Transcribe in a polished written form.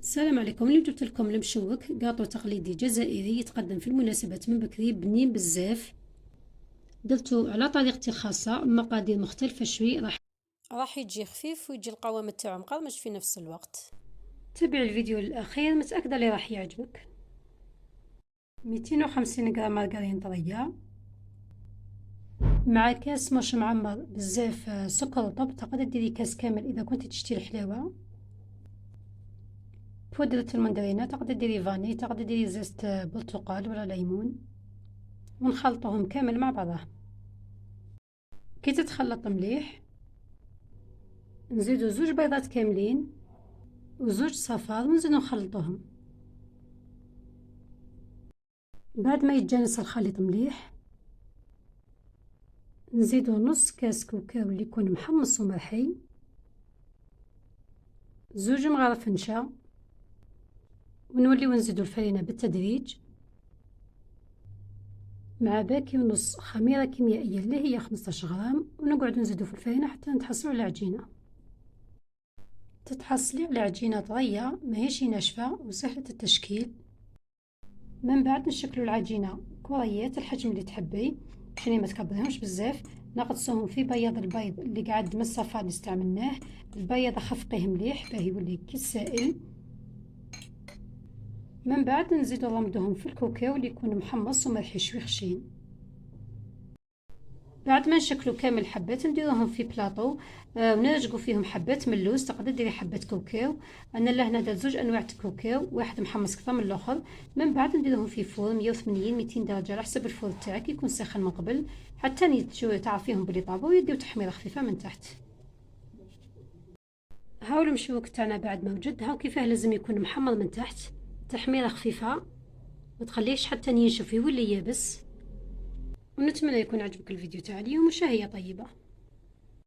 السلام عليكم. اليوم جبت لكم المشوك قاطو تقليدي جزائري يتقدم في المناسبات من بكري، بنين بزاف. درتو على طريقتي الخاصة، مقادير مختلفة شوي. راح يجي خفيف ويجي القوام تاعو مقرمش في نفس الوقت. تابع الفيديو للأخير، متأكدة اللي راح يعجبك. 250 غرام مارغرين طرية مع كاس مش معمر بزاف سكر رطب، تقدر ديري كاس كامل إذا كنت تشتي الحلاوة. بودرة المندرينة، تقدر ديري فاني، تقدر ديري زيت برتقال ولا ليمون، ونخلطهم كامل مع بعضه. كي تتخلط مليح نزيدو زوج بيضات كاملين وزوج صفار ونزيدو نخلطوهم. بعد ما يتجانس الخليط مليح نزيدو نص كاس كاكاو اللي يكون محمص ومرحي، زوج مغارف نشا، ونوليو نزيدو الفرينة بالتدريج مع باكي ونص خميرة كيميائية اللي هي 15 غرام، ونقعد نزيدو في الفرينة حتى نتحصلو على عجينة. تتحصلي على عجينة طرية ماهيش ناشفة وسهلة التشكيل. من بعد نشكلو العجينة كريات الحجم اللي تحبي، يعني ما تكبريهمش بزاف. نقصهم في بياض البيض اللي قاعد من الصفار اللي استعملناه. البياض اخفقيه مليح باه يولي كي السائل. من بعد نزيدو نرمدوهم في الكوكاو اللي يكون محمص وملحي شوي خشين. بعد ما نشكلو كامل الحبات نديروهم في بلاطو، ونرجقو فيهم حبات من اللوز. تقدر ديري حبات كاوكاو، انا لهنا درت زوج انواع الكاوكاو، واحد محمص اكثر من الاخر. من بعد نديروهم في فرن 180 200 درجه على حسب الفرن تاعك يكون ساخن من قبل، حتى تعرفيهم بلي طابو ويديو تحميره خفيفه من تحت. هاو المشوك تاعنا بعد ما وجد، هاو كيفاه لازم يكون محمر من تحت، تحميره خفيفه ما تخليش حتى ينشف يولي يابس. ونتمنى يكون عجبك الفيديو تاع اليوم، وشهية طيبه.